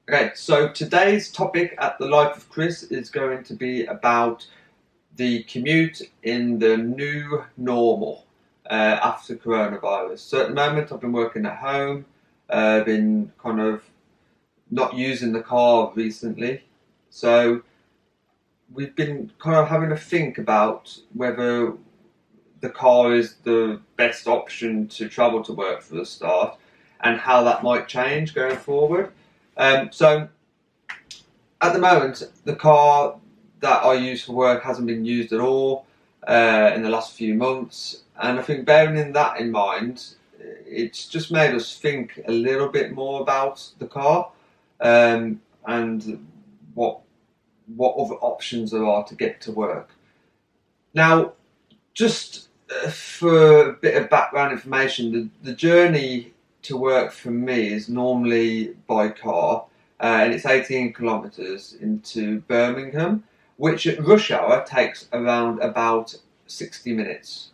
Okay, so today's topic at the Life of Chris is going to be about the commute in the new normal after coronavirus. So at the moment, I've been working at home, been kind of not using the car recently. So we've been kind of having to think about whether the car is the best option to travel to work for the start and how that might change going forward. So at the moment, the car that I use for work hasn't been used at all in the last few months, and I think bearing that in mind, it's just made us think a little bit more about the car and what other options there are to get to work. Now, just for a bit of background information, the journey to work for me is normally by car, and it's 18 kilometres into Birmingham, which at rush hour takes around about 60 minutes.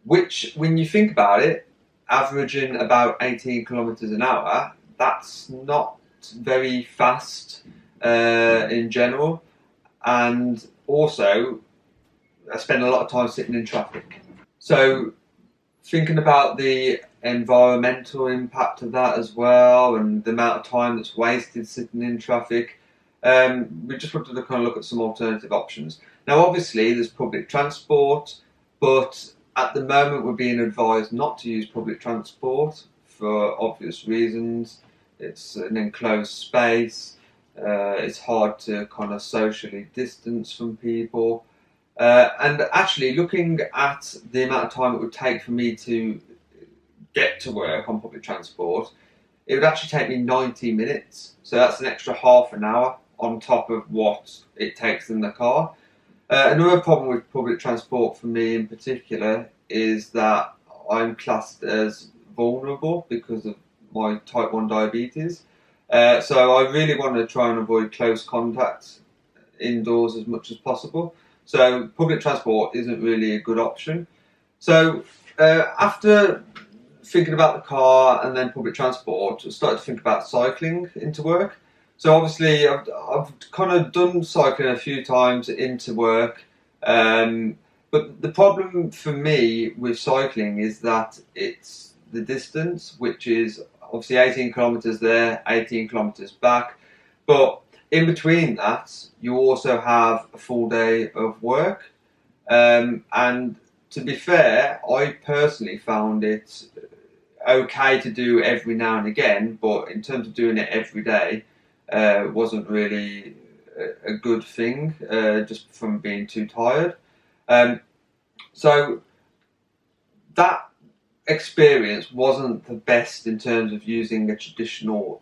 Which, when you think about it, averaging about 18 kilometres an hour, that's not very fast in general, and also I spend a lot of time sitting in traffic. So thinking about the environmental impact of that as well, and the amount of time that's wasted sitting in traffic, we just wanted to kind of look at some alternative options. Now, obviously, there's public transport, but at the moment, we're being advised not to use public transport for obvious reasons. It's an enclosed space. It's hard to kind of socially distance from people. And actually, looking at the amount of time it would take for me to get to work on public transport, it would actually take me 90 minutes. So that's an extra half an hour on top of what it takes in the car. Another problem with public transport for me in particular is that I'm classed as vulnerable because of my type 1 diabetes. So I really want to try and avoid close contact indoors as much as possible. So public transport isn't really a good option. So after thinking about the car and then public transport, I started to think about cycling into work. So obviously I've kind of done cycling a few times into work, but the problem for me with cycling is that it's the distance, which is obviously 18 kilometres there, 18 kilometres back, but in between that, you also have a full day of work. And to be fair, I personally found it okay to do every now and again, but in terms of doing it every day, wasn't really a good thing, just from being too tired. So that experience wasn't the best in terms of using a traditional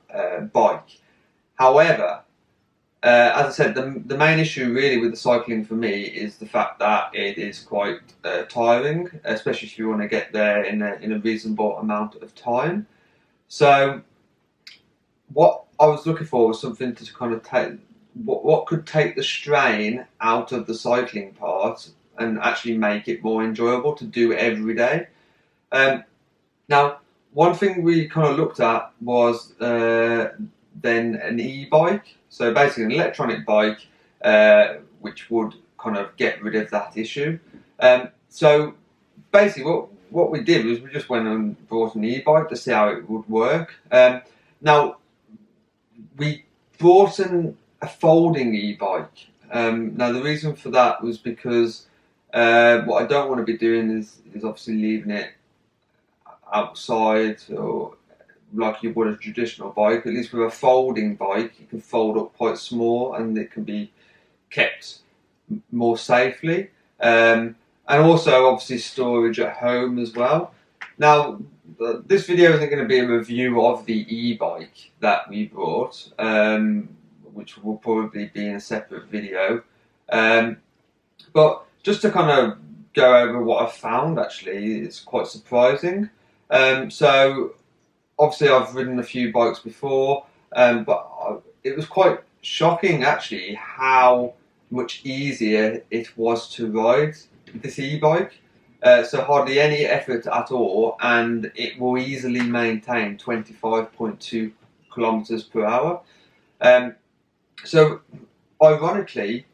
bike. However, as I said, the main issue really with the cycling for me is the fact that it is quite tiring, especially if you want to get there in a reasonable amount of time. So what I was looking for was something to kind of take what could take the strain out of the cycling part and actually make it more enjoyable to do every day. Um, Now, one thing we kind of looked at was then an e-bike. So basically, an electronic bike, which would kind of get rid of that issue. So basically, what we did was we just went and bought an e-bike to see how it would work. Now, we bought a folding e-bike. Now, the reason for that was because what I don't want to be doing is obviously leaving it outside or like you would a traditional bike. At least with a folding bike, you can fold up quite small and it can be kept more safely. And also, obviously, storage at home as well. Now, this video isn't going to be a review of the e-bike that we bought, which will probably be in a separate video. But just to kind of go over what I found, actually, it's quite surprising. So, obviously, I've ridden a few bikes before, but it was quite shocking, actually, how much easier it was to ride this e-bike. So hardly any effort at all, and it will easily maintain 25.2 kilometers per hour. So ironically,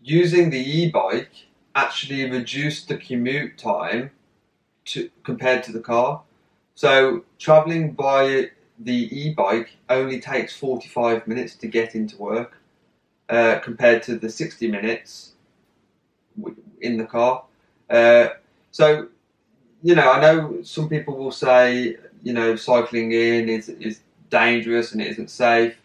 using the e-bike actually reduced the commute time compared to the car. So travelling by the e-bike only takes 45 minutes to get into work, compared to the 60 minutes in the car. So, I know some people will say, cycling in is dangerous and it isn't safe.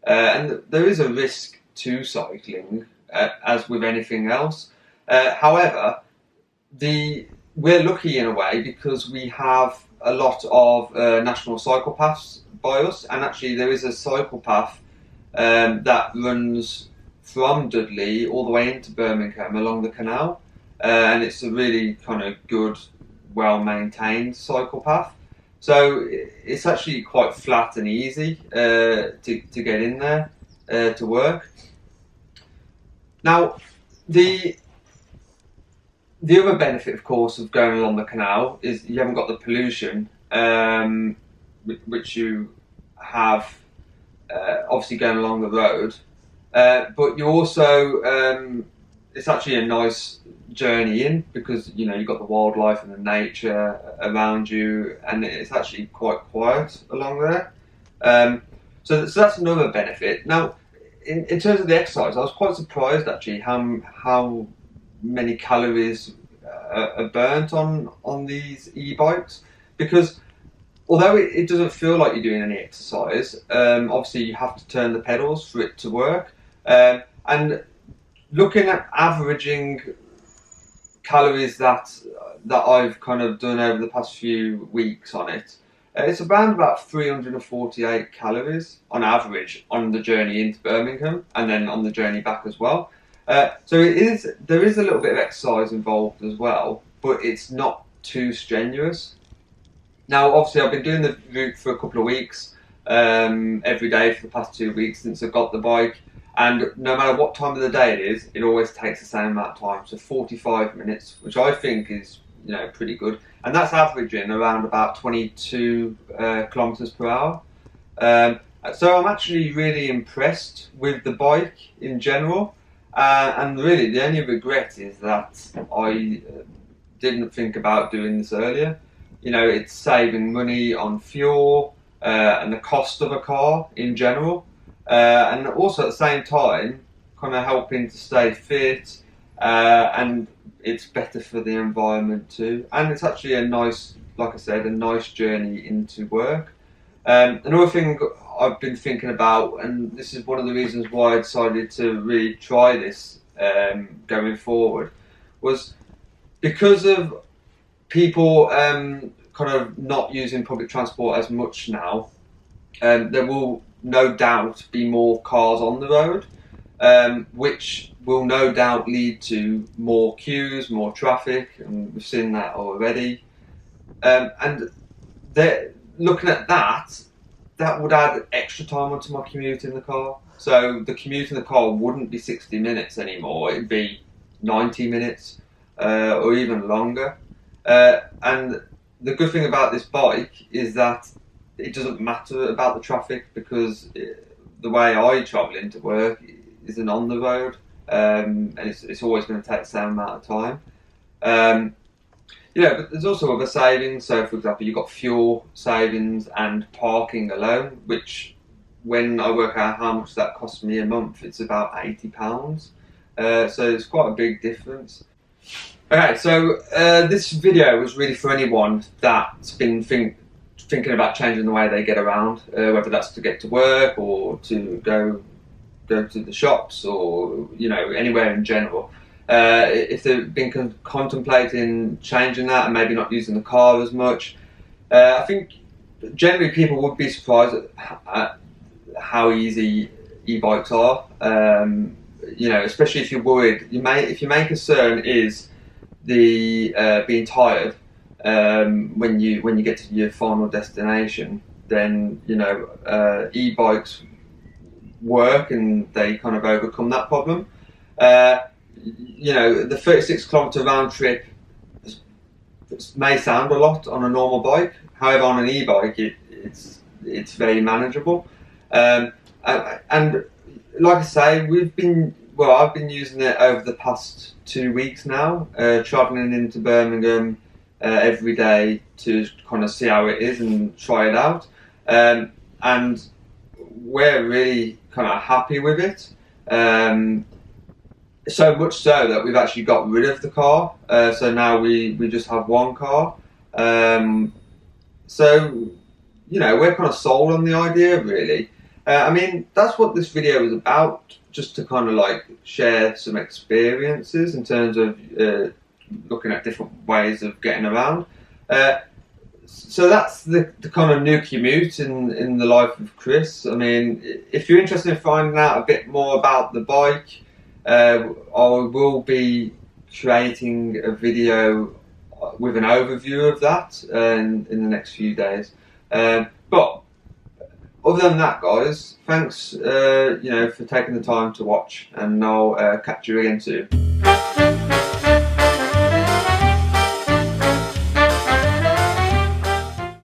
And there is a risk to cycling, as with anything else. However, we're lucky in a way because we have a lot of national cycle paths by us, and actually there is a cycle path that runs from Dudley all the way into Birmingham along the canal, and it's a really kind of good, well-maintained cycle path. So it's actually quite flat and easy to get in there to work. Now, the other benefit, of course, of going along the canal is you haven't got the pollution, which you have obviously going along the road. But you also, it's actually a nice journey in because you've got the wildlife and the nature around you, and it's actually quite quiet along there. So that's another benefit. Now, in terms of the exercise, I was quite surprised actually how many calories are burnt on these e-bikes, because although it doesn't feel like you're doing any exercise, obviously you have to turn the pedals for it to work. And looking at averaging calories that I've kind of done over the past few weeks on it, it's around about 348 calories on average on the journey into Birmingham, and then on the journey back as well. So there is a little bit of exercise involved as well, but it's not too strenuous. Now, obviously, I've been doing the route for a couple of weeks, every day for the past 2 weeks since I got the bike. And no matter what time of the day it is, it always takes the same amount of time, so 45 minutes, which I think is pretty good. And that's averaging around about 22 kilometers per hour. So I'm actually really impressed with the bike in general. And really, the only regret is that I didn't think about doing this earlier. It's saving money on fuel and the cost of a car in general. And also at the same time, kind of helping to stay fit, and it's better for the environment too. And it's actually a nice journey into work. Another thing I've been thinking about, and this is one of the reasons why I decided to really try this going forward, was because of people kind of not using public transport as much now. There will no doubt be more cars on the road, which will no doubt lead to more queues, more traffic, and we've seen that already. And looking at that would add extra time onto my commute in the car. So the commute in the car wouldn't be 60 minutes anymore, it'd be 90 minutes or even longer. And the good thing about this bike is that it doesn't matter about the traffic, because the way I travel into work isn't on the road, and it's always going to take the same amount of time. But there's also other savings. So, for example, you've got fuel savings and parking alone, which, when I work out how much that costs me a month, it's about £80. So it's quite a big difference. Okay, so this video was really for anyone that's been thinking about changing the way they get around, whether that's to get to work or to go to the shops, or anywhere in general. If they've been contemplating changing that and maybe not using the car as much, I think generally people would be surprised at how easy e-bikes are. Especially if you're worried. If your main concern is the being tired when you get to your final destination, then e-bikes work and they kind of overcome that problem. The 36-kilometre round trip may sound a lot on a normal bike. However, on an e-bike, it's very manageable. And And like I say, I've been using it over the past 2 weeks now, travelling into Birmingham every day to kind of see how it is and try it out. And we're really kind of happy with it. So much so that we've actually got rid of the car. So now we just have one car. So, we're kind of sold on the idea, really. I mean, that's what this video is about, just to kind of like share some experiences in terms of looking at different ways of getting around. So that's the kind of new commute in the life of Chris. I mean, if you're interested in finding out a bit more about the bike, I will be creating a video with an overview of that in the next few days. But other than that, guys, thanks for taking the time to watch, and I'll catch you again soon.